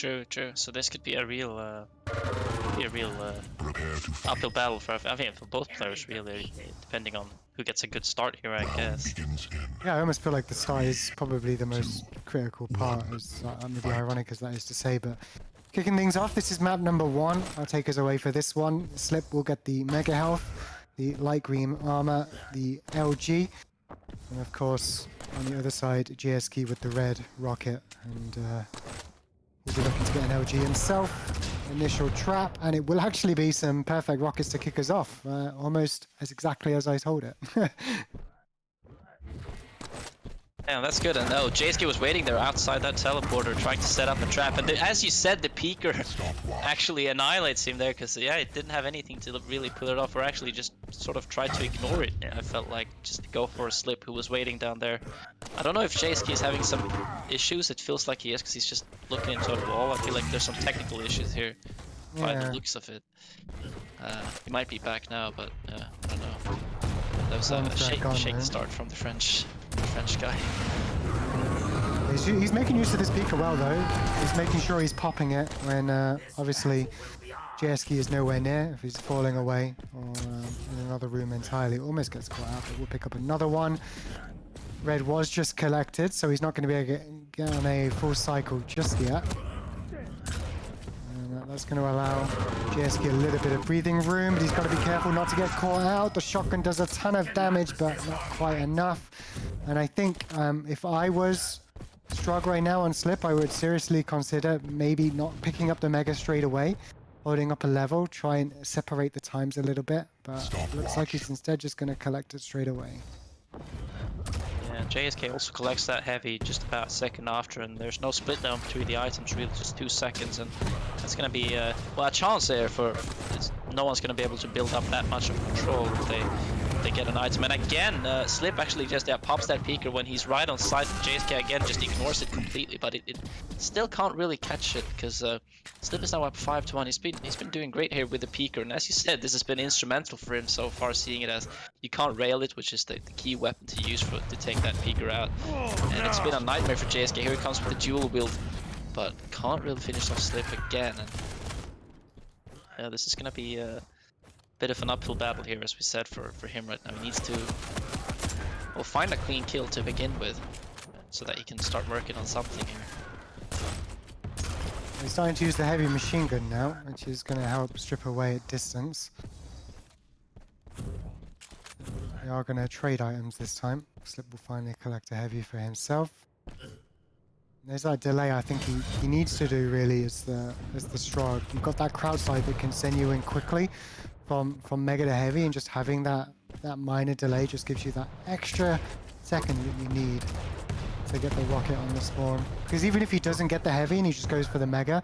True. So this could be a real, uphill battle for I think for both players really, depending on who gets a good start here, I guess. Yeah, I almost feel like the start is probably the most critical part, as maybe ironic as that is to say, but kicking things off, this is map number 1. I'll take us away for this one. Slip will get the Mega Health, the light green armor, the LG, and of course, on the other side, JSkey with the red rocket, and we'll be looking to get an LG himself. Initial trap, and it will actually be some perfect rockets to kick us off, almost as exactly as I told it. Yeah, that's good. And no, JSkey was waiting there outside that teleporter, trying to set up a trap. And as you said, the peeker actually annihilates him there, because yeah, it didn't have anything to really pull it off, or actually just sort of tried to ignore it. I felt like just to go for a Slip, who was waiting down there. I don't know if JSkey is having some issues. It feels like he is, because he's just looking into a wall. I feel like there's some technical issues here by the looks of it. He might be back now, but I don't know. That was a shaky start from the French guy. He's making use of this peeker well, though. He's making sure he's popping it when obviously JSkey is nowhere near. If he's falling away or in another room entirely, almost gets caught out, but we'll pick up another one. Red was just collected, so he's not going to be able to get on a full cycle just yet. And that's going to allow JSkey a little bit of breathing room, but he's got to be careful not to get caught out. The shotgun does a ton of damage, but not quite enough. And I think if I was Strug right now on Slip, I would seriously consider maybe not picking up the Mega straight away, holding up a level, try and separate the times a little bit, but it looks like he's instead just going to collect it straight away. Yeah, JSK also collects that heavy just about a second after, and there's no split down between the items, really just 2 seconds, and that's going to be well, a chance there for no one's going to be able to build up that much of control if they get an item. And again, Slip actually just pops that peeker when he's right on side. JSK again just ignores it completely, but it still can't really catch it, because Slip is now up 5-1. He's been doing great here with the peeker, and as you said, this has been instrumental for him so far, seeing it as you can't rail it, which is the key weapon to use to take that peeker out. And it's been a nightmare for JSK. Here he comes with the dual wield, but can't really finish off Slip again. And yeah, this is gonna be a bit of an uphill battle here, as we said, for him right now. He needs to find a clean kill to begin with, so that he can start working on something here. He's starting to use the heavy machine gun now, which is going to help strip away at distance. They are going to trade items this time. Slip will finally collect a heavy for himself. There's that delay I think he needs to do really as the Strog. You've got that crowd side that can send you in quickly from Mega to heavy, and just having that minor delay just gives you that extra second that you need to get the rocket on the spawn. Because even if he doesn't get the heavy and he just goes for the Mega,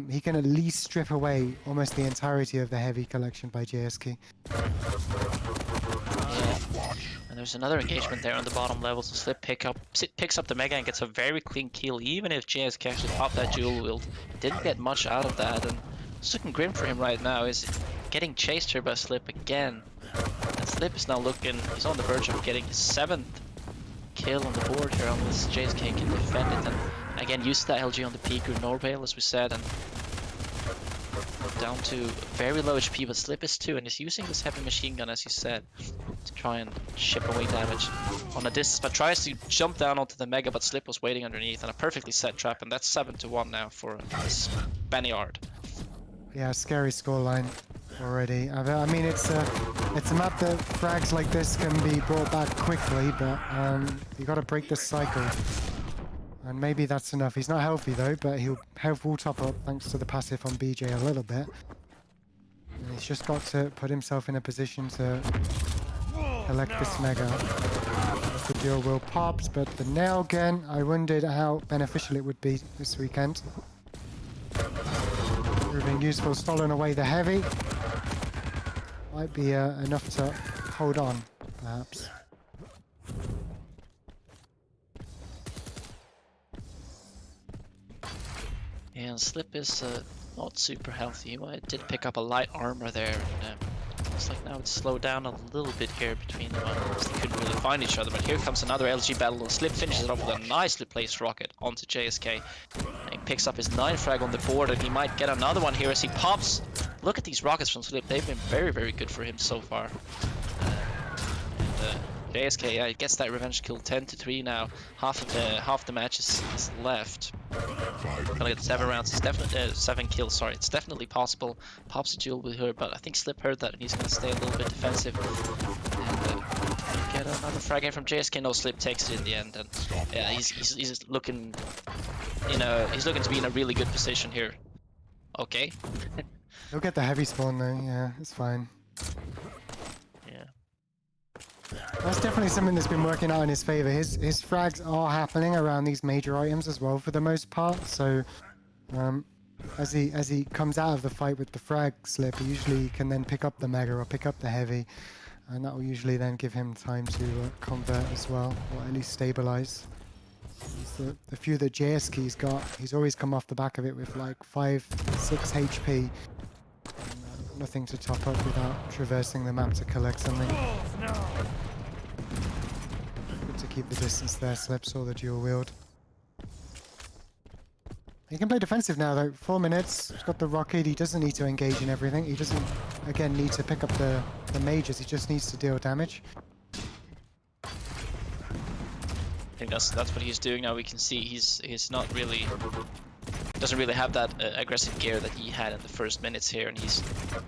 he can at least strip away almost the entirety of the heavy collection by JSkey. Yeah. And there's another engagement there on the bottom level, so Slip picks up the Mega and gets a very clean kill, even if JSK actually popped that dual wield. Didn't get much out of that, and it's looking grim for him right now. Is getting chased here by Slip again. And Slip is now he's on the verge of getting his 7th kill on the board here, unless JSK can defend it. And again, use that LG on the peeker, no rail, as we said, and down to very low HP, but Slip is too, and he's using this heavy machine gun, as you said, to try and chip away damage on a distance, but tries to jump down onto the Mega, but Slip was waiting underneath, and a perfectly set trap, and that's 7-1 now for Spaniard. Yeah, scary scoreline already. I mean, it's a map that frags like this can be brought back quickly, but you got to break this cycle. And maybe that's enough. He's not healthy though, but health will top up thanks to the passive on BJ a little bit. And he's just got to put himself in a position to collect this Mega. The dual will pops, but the nail gun, I wondered how beneficial it would be this weekend. Proving useful, stolen away the heavy. Might be enough to hold on, perhaps. And Slip is not super healthy. Well, it did pick up a light armor there, and Looks like now it's slowed down a little bit here between them. They couldn't really find each other, but here comes another LG battle, and Slip finishes it off with a nicely placed rocket onto JSK. And he picks up his 9th frag on the board, and he might get another one here as he pops. Look at these rockets from Slip. They've been very, very good for him so far. JSK, yeah, he gets that revenge kill, 10-3 now. Half the match is left. Gonna get 7 rounds. It's definitely 7 kills. Sorry, it's definitely possible. Pops a duel with her, but I think Slip heard that and he's gonna stay a little bit defensive and get another frag in from JSK. No, Slip takes it in the end, and yeah, he's looking, he's looking to be in a really good position here. Okay. He'll get the heavy spawn though. Yeah, it's fine. That's definitely something that's been working out in his favor. His frags are happening around these major items as well for the most part. So as he comes out of the fight with the frag Slip, he usually can then pick up the mega or pick up the heavy, and that will usually then give him time to convert as well, or at least stabilize. The few that JSkey's got, he's always come off the back of it with like 5-6 HP. Nothing to top up without traversing the map to collect something. Good to keep the distance there, Slip saw the dual wield. He can play defensive now though, 4 minutes, he's got the rocket, he doesn't need to engage in everything, he doesn't, again, need to pick up the mages, he just needs to deal damage. I think that's what he's doing now. We can see he's not really, doesn't really have that aggressive gear that he had in the first minutes here, and he's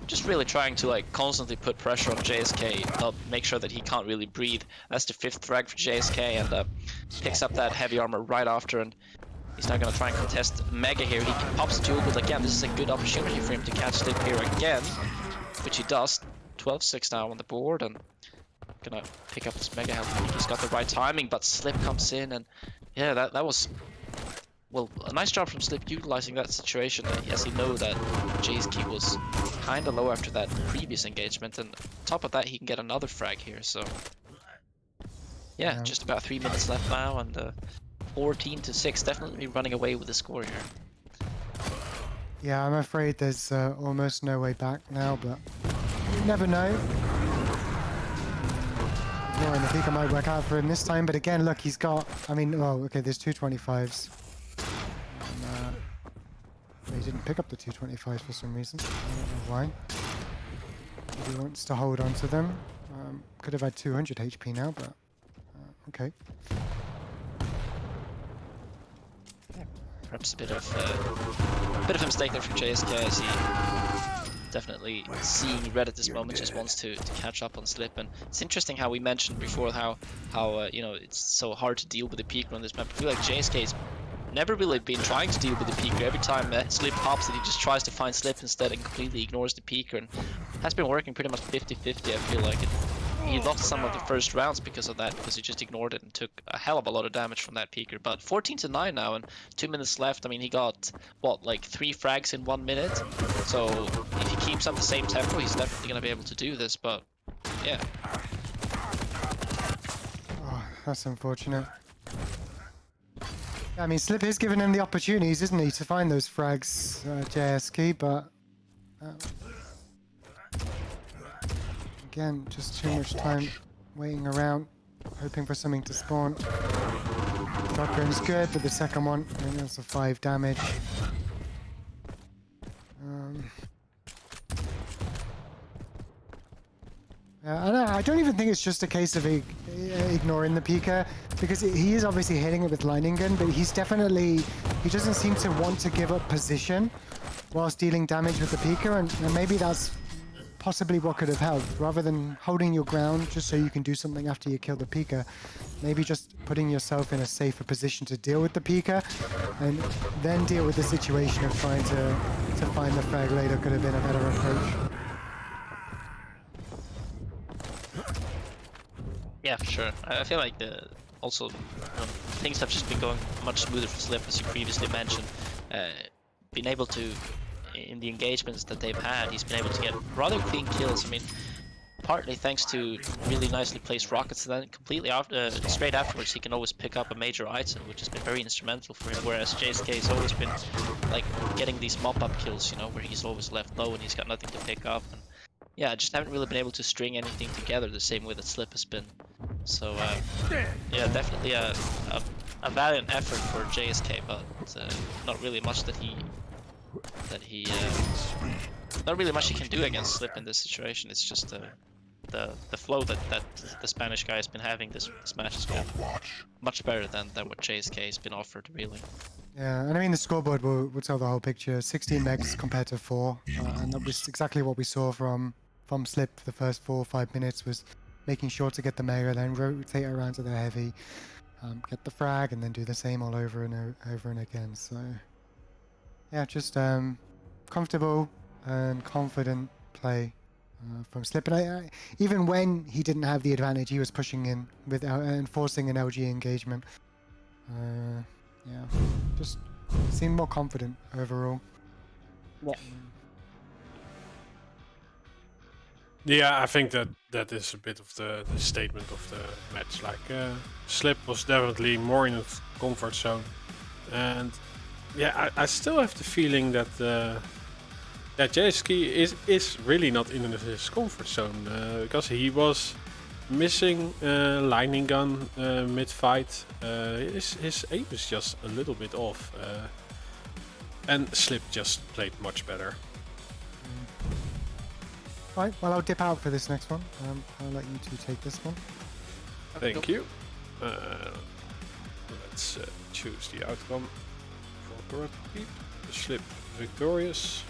just really trying to like constantly put pressure on JSK, make sure that he can't really breathe. That's the 5th frag for JSK, and picks up that heavy armor right after, and he's now going to try and contest Mega here. He pops the duel, but again, this is a good opportunity for him to catch Slip here again, which he does. 12-6 now on the board, and gonna pick up his Mega health. He's got the right timing, but Slip comes in, and yeah, that was, well, a nice job from Slip utilizing that situation. Yes, he knows that JSkey was kind of low after that previous engagement, and on top of that, he can get another frag here. So yeah, just about 3 minutes left now, and 14-6, definitely running away with the score here. Yeah, I'm afraid there's almost no way back now, but you never know. And the Pika might work out for him this time, but again, look, he's got, I mean, oh, okay, there's 225s. And, he didn't pick up the 225s for some reason. I don't know why. Maybe he wants to hold on to them. Could have had 200 HP now, but okay. Perhaps a bit of a mistake there from JSK, as he definitely seeing red at this moment, just wants to catch up on Slip. And it's interesting how we mentioned before how it's so hard to deal with the peaker on this map. I feel like JSK's never really been trying to deal with the peaker. Every time Slip pops it, he just tries to find Slip instead and completely ignores the peaker, and has been working pretty much 50-50. I feel like he lost some of the first rounds because of that, because he just ignored it and took a hell of a lot of damage from that peaker. But 14-9 now, and 2 minutes left. I mean, he got what, like 3 frags in 1 minute. So if he keeps up the same tempo, he's definitely gonna be able to do this. But yeah, oh, that's unfortunate. I mean, Slip is giving him the opportunities, isn't he, to find those frags, JSkey, but again, just too much time waiting around, hoping for something to spawn. Shotgun's good, but the second one, I think that's a 5 damage. I don't even think it's just a case of ignoring the Pika, because he is obviously hitting it with lightning gun, but he doesn't seem to want to give up position whilst dealing damage with the Pika, and maybe that's possibly what could have helped. Rather than holding your ground just so you can do something after you kill the Pika, maybe just putting yourself in a safer position to deal with the Pika, and then deal with the situation of trying to find the frag later could have been a better approach. yeah, for sure. I feel like also things have just been going much smoother for Slip, as you previously mentioned. Been able to, in the engagements that they've had, he's been able to get rather clean kills. I mean, partly thanks to really nicely placed rockets, and then completely straight afterwards he can always pick up a major item, which has been very instrumental for him, whereas JSK has always been like getting these mop-up kills, where he's always left low and he's got nothing to pick up. And yeah, just haven't really been able to string anything together the same way that Slip has been. So yeah, definitely a valiant effort for JSK, but not really much that he not really much he can do against Slip in this situation. It's just the flow that the Spanish guy has been having this match has been much better than what JSK has been offered, really. Yeah, and I mean the scoreboard will tell the whole picture. 16 megs compared to 4, and that was exactly what we saw from Slip. The first 4 or 5 minutes was making sure to get the mega, then rotate around to the heavy, get the frag, and then do the same all over and again. So yeah, just comfortable and confident play from Slip. And I, even when he didn't have the advantage, he was pushing in with and forcing an LG engagement. Yeah, just seemed more confident overall. Yeah. Yeah, I think that is a bit of the statement of the match. Like, Slip was definitely more in his comfort zone, and yeah, I still have the feeling that that JSkey is really not in his comfort zone because he was missing lightning gun mid fight. His aim is just a little bit off, and Slip just played much better. Right, well, I'll dip out for this next one. I'll let you two take this one. Thank you. Let's choose the outcome for correctly. Slip victorious.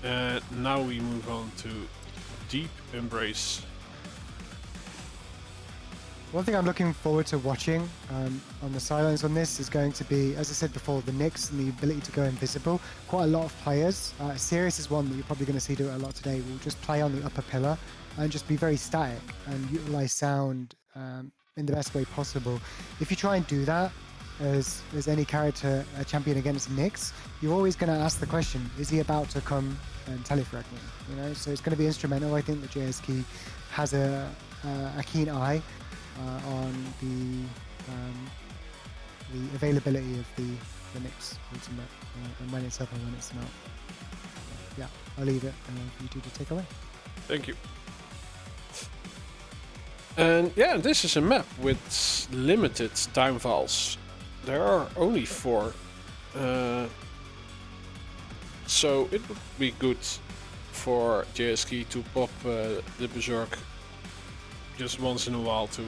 And now we move on to Deep Embrace. One thing I'm looking forward to watching on the sidelines on this is going to be, as I said before, the Nyx and the ability to go invisible. Quite a lot of players. Sirius is one that you're probably going to see do it a lot today. Will just play on the upper pillar and just be very static and utilize sound in the best way possible. If you try and do that as any character champion against Nyx, you're always going to ask the question: is he about to come and telefrag me? You know, so it's going to be instrumental. I think that JSkey has a keen eye on the availability of the Nyx ultimate and when it's up and when it's not. Yeah, I'll leave it for you two to take away. Thank you. And yeah, this is a map with limited time files. There are only 4. So it would be good for JSkey to pop the Berserk just once in a while to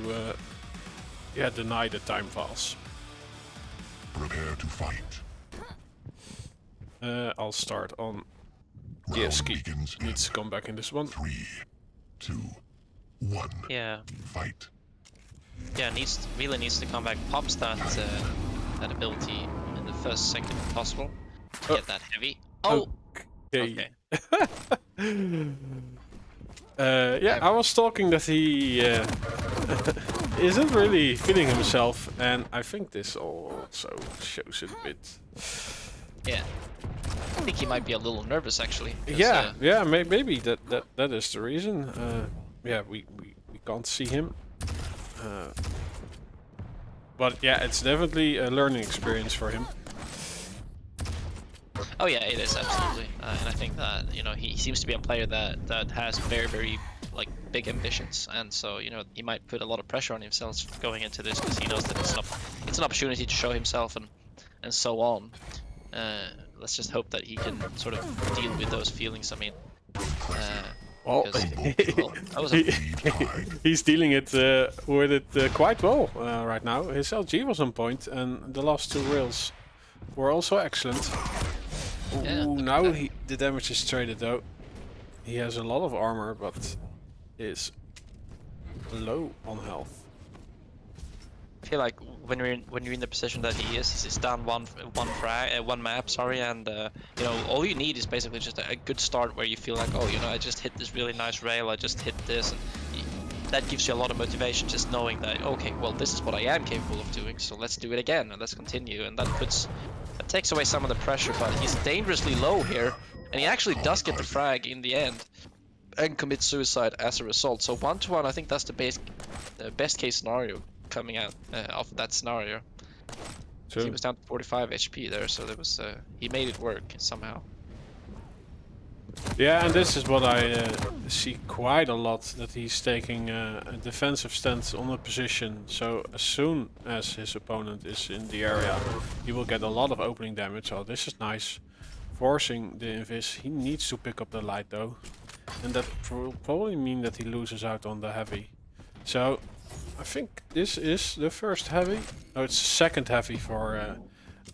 deny the time files. Prepare to fight. I'll start on JSkey. Needs to come back in this one. 3, 2, 1. Yeah. Fight. Yeah, really needs to come back. Pops that ability in the first second if possible. Get that heavy. Oh. Okay. Yeah, I was talking that he isn't really feeling himself, and I think this also shows it a bit. Yeah, I think he might be a little nervous actually. Yeah, maybe that is the reason. Yeah, we can't see him, but yeah, it's definitely a learning experience for him. Oh yeah, it is absolutely, and I think that he seems to be a player that has very like big ambitions, and so he might put a lot of pressure on himself going into this because he knows that it's an opportunity to show himself and so on. Let's just hope that he can sort of deal with those feelings. I mean, he's dealing it with it quite well right now. His LG was on point, and the last 2 rails were also excellent. Yeah, ooh, now the damage is traded though. He has a lot of armor, but is low on health. I feel like when you're in the position that he is, he's down one map, sorry, and all you need is basically just a good start where you feel like, oh, I just hit this really nice rail, I just hit this, and that gives you a lot of motivation, just knowing that, okay, well, this is what I am capable of doing, so let's do it again and let's continue, and that takes away some of the pressure. But he's dangerously low here, and he actually does get the frag in the end and commits suicide as a result. So 1-1, I think that's the best case scenario coming out of that scenario. True. He was down to 45 HP there, so there was he made it work somehow. Yeah, and this is what I see quite a lot, that he's taking a defensive stance on a position. So as soon as his opponent is in the area, he will get a lot of opening damage. So this is nice. Forcing the invis. He needs to pick up the light though. And that will probably mean that he loses out on the heavy. So I think this is the first heavy. No, it's the second heavy for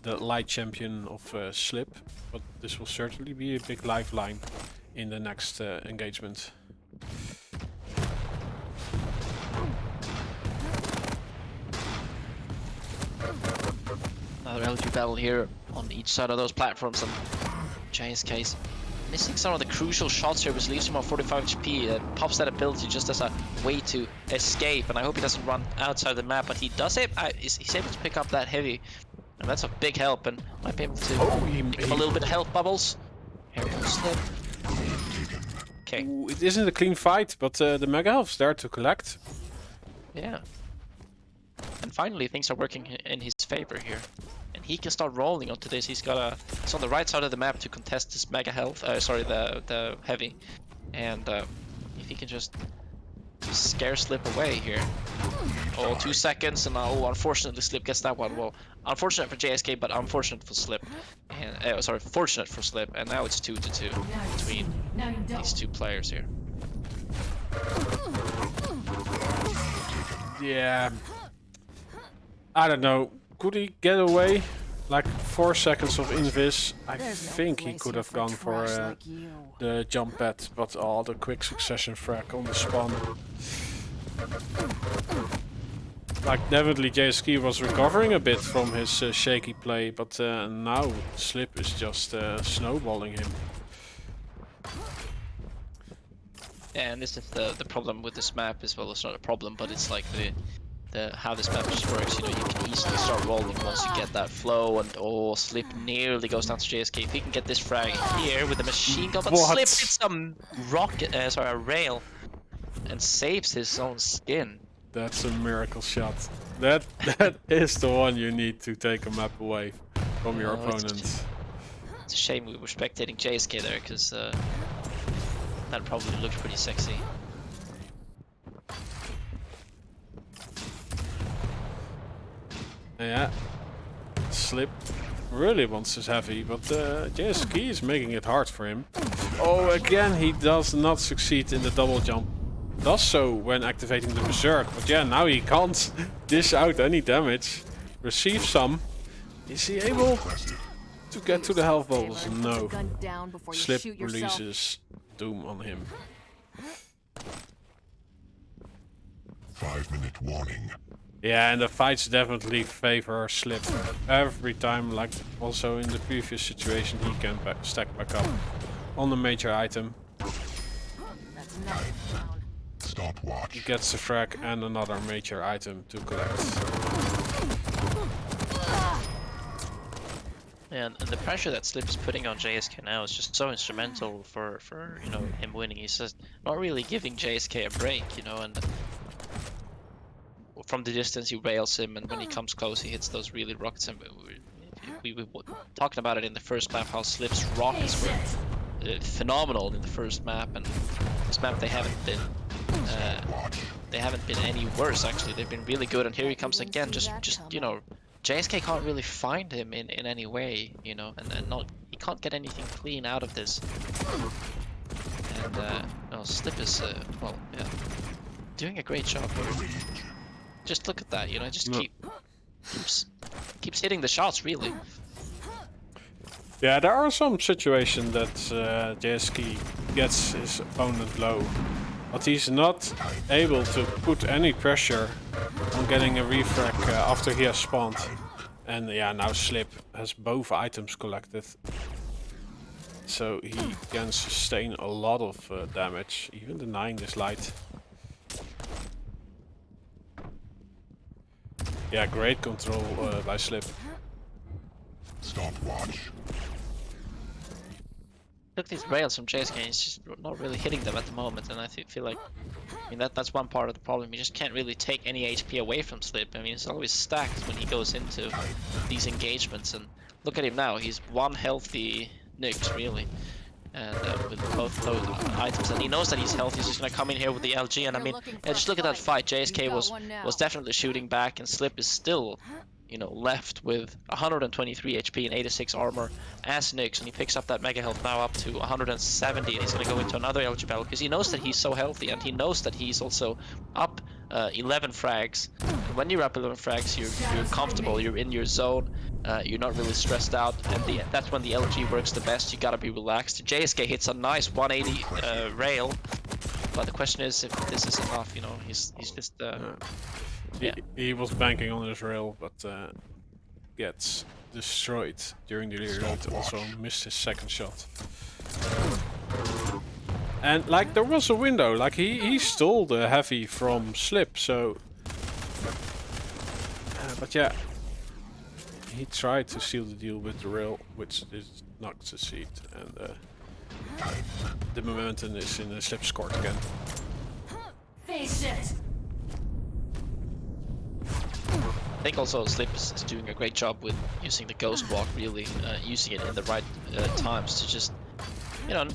the light champion of Slip. But this will certainly be a big lifeline in the next engagement. Another LG battle here on each side of those platforms, and JSkey's missing some of the crucial shots here, which leaves him on 45 HP. Pops that ability just as a way to escape, and I hope he doesn't run outside the map, but he does it. He's able to pick up that heavy, and that's a big help, and might be able to give him a little bit of health bubbles. Here comes Slip. Okay. Ooh, it isn't a clean fight, but the Mega Health's there to collect. Yeah. And finally, things are working in his favor here. And he can start rolling onto this. He's on the right side of the map to contest this Mega Health, the heavy. And if he can just scare Slip away here. Oh, 2 seconds, and unfortunately Slip gets that one. Well, unfortunate for JSkey, but unfortunate for Slip. And fortunate for Slip. And now it's 2-2 between these two players here. Yeah. I don't know. Could he get away? Like 4 seconds of invis. I think he could have gone for the jump pad, but the quick succession frag on the spawn. Like definitely JSkey was recovering a bit from his shaky play, but now Slip is just snowballing him. Yeah, and this is the problem with this map as well. It's not a problem, but it's like how this map just works. You know, you can easily start rolling once you get that flow, and Slip nearly goes down to JSkey. If he can get this frag here with a machine gun, but Slip hits a rail and saves his own skin. That's a miracle shot. That is the one you need to take a map away from your opponent. It's a shame we were spectating JSkey there, because that probably looked pretty sexy. Yeah, Slip really wants his heavy, but JSkey is making it hard for him. Oh, again, he does not succeed in the double jump. Does so when activating the Berserk, but yeah, now he can't dish out any damage. Receive some. Is he able to get to the health bubbles? No. Slip releases Doom on him. 5-minute warning. Yeah, and the fights definitely favor Slip. Every time, like also in the previous situation, he can stack back up on the major item. Stopwatch. He gets the frag and another major item to collect. Yeah, and the pressure that Slip is putting on JSkey now is just so instrumental for you know, him winning. He's just not really giving JSkey a break, you know, and from the distance he rails him, and when he comes close he hits those really rockets. And we were talking about it in the first map, how Slip's rockets were phenomenal in the first map, and this map they haven't been any worse. Actually, they've been really good, and here he comes again. Just you know, JSkey can't really find him in any way, you know, and he can't get anything clean out of this. And no, Slip is doing a great job here. Just look at that, you know, just keeps hitting the shots, really. Yeah, there are some situations that JSkey gets his opponent low, but he's not able to put any pressure on getting a refrag after he has spawned. And yeah, now Slip has both items collected, so he can sustain a lot of damage, even denying this light. Yeah, great control by Slip. Stopwatch. Look at these rails from JSkey, he's just not really hitting them at the moment, and I feel like, I mean, that's one part of the problem. You just can't really take any HP away from Slip. I mean, it's always stacked when he goes into these engagements, and look at him now. He's one healthy Nyx, really. and with both those items, and he knows that he's healthy. He's just gonna come in here with the LG, and I mean, yeah, just look at that fight. JSK was definitely shooting back, and Slip is still, you know, left with 123 HP and 86 armor as Nyx, and he picks up that mega health now up to 170, and he's gonna go into another LG battle because he knows that he's so healthy, and he knows that he's also up 11 frags. And when you're up 11 frags, you're comfortable, you're in your zone, you're not really stressed out, and that's when the LG works the best. You gotta be relaxed. JSK hits a nice 180 rail, but the question is if this is enough. You know, he's just yeah. He was banking on his rail, but gets destroyed during the reload. Also missed his second shot. And like there was a window, like he stole the heavy from Slip, so but yeah, he tried to seal the deal with the rail, which did not succeed, and the momentum is in the Slip's court again. Face it. I think also Slip is doing a great job with using the ghost walk, really using it in the right times to just, you know,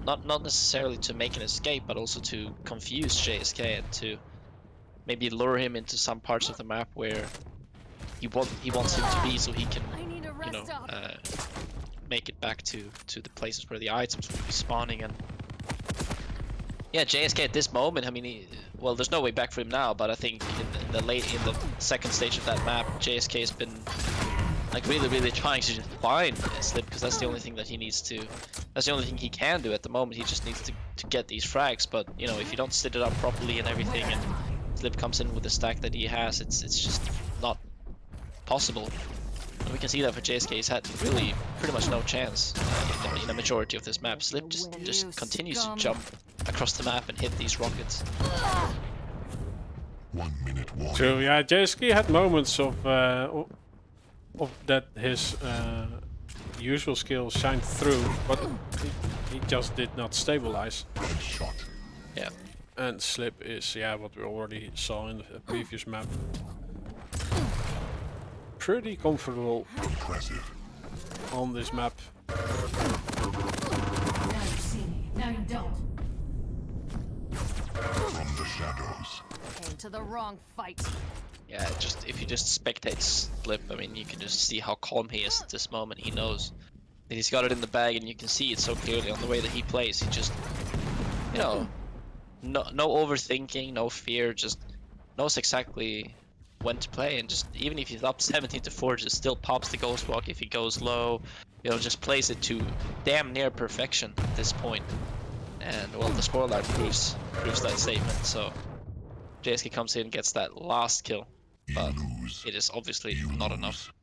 not necessarily to make an escape, but also to confuse JSK and to maybe lure him into some parts of the map where he wants him to be, so he can, you know, make it back to the places where the items will be spawning. And yeah, JSK at this moment, I mean, well, there's no way back for him now, but I think in the second stage of that map, JSK has been like really trying to just find Slip, because that's the only thing that he needs to, that's the only thing he can do at the moment. He just needs to get these frags, but you know, if you don't set it up properly and everything, and Slip comes in with the stack that he has, it's just not possible. And we can see that for JSK, he's had really pretty much no chance in the majority of this map. Slip just continues to jump across the map and hit these rockets. 1 minute warning. So yeah, JSkey had moments of that his usual skills shined through, but he just did not stabilize. Headshot. Yeah. And Slip is, yeah, what we already saw in the previous map. Pretty comfortable Impressive. on this map. Now you see me. Now you don't. From the shadows. Came to the wrong fight. Yeah, just if you just spectate Slip, I mean, you can just see how calm he is at this moment. He knows that he's got it in the bag, and you can see it so clearly on the way that he plays. He just, you know, no overthinking, no fear, just knows exactly when to play, and just even if he's up 17-4, just still pops the ghost walk if he goes low. You know, just plays it to damn near perfection at this point. And well, the scoreline proves that statement. So JSkey comes in and gets that last kill, but it is obviously not enough.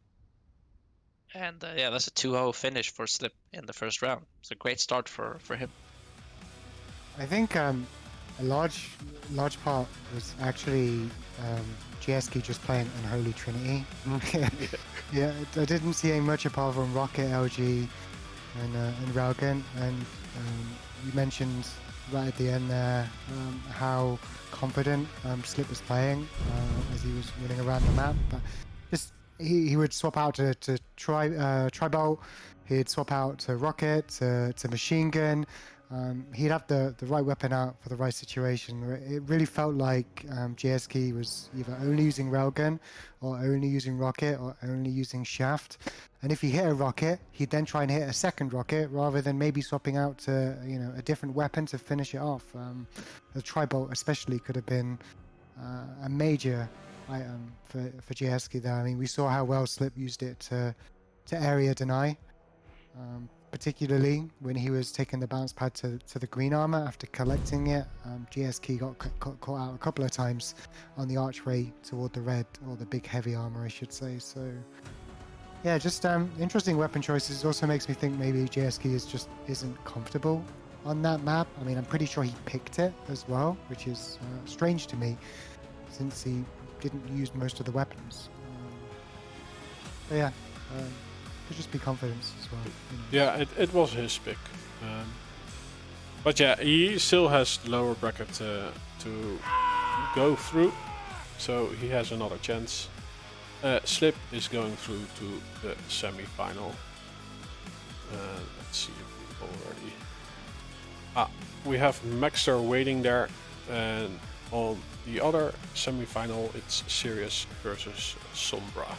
And yeah, that's a 2-0 finish for Slip in the first round. It's a great start for him. I think a large part was actually JSkey just playing Unholy Trinity. Yeah, I didn't see much apart from Rocket, LG, and Railgun. And you mentioned right at the end there how confident Slip was playing as he was running around the map. But just he would swap out to Tri-Bolt, he'd swap out to Rocket, to Machine Gun. He'd have the right weapon out for the right situation. It really felt like JSkey was either only using Railgun, or only using Rocket, or only using Shaft. And if he hit a rocket, he'd then try and hit a second rocket, rather than maybe swapping out to, you know, a different weapon to finish it off. The Tri-Bolt especially could have been a major item for JSkey there. I mean, we saw how well Slip used it to area deny. Particularly when he was taking the bounce pad to the green armor after collecting it. JSkey got caught out a couple of times on the archway toward the red, or the big heavy armor, I should say. So yeah, just interesting weapon choices. It also makes me think maybe JSkey isn't comfortable on that map. I mean, I'm pretty sure he picked it as well, which is strange to me, since he didn't use most of the weapons. But yeah. Could just be confidence as well. You know. Yeah, it was his pick. But yeah, he still has the lower bracket to go through, so he has another chance. Slip is going through to the semi-final. Let's see if we already We have Maxter waiting there, and on the other semi-final, it's Sirius versus Sombra.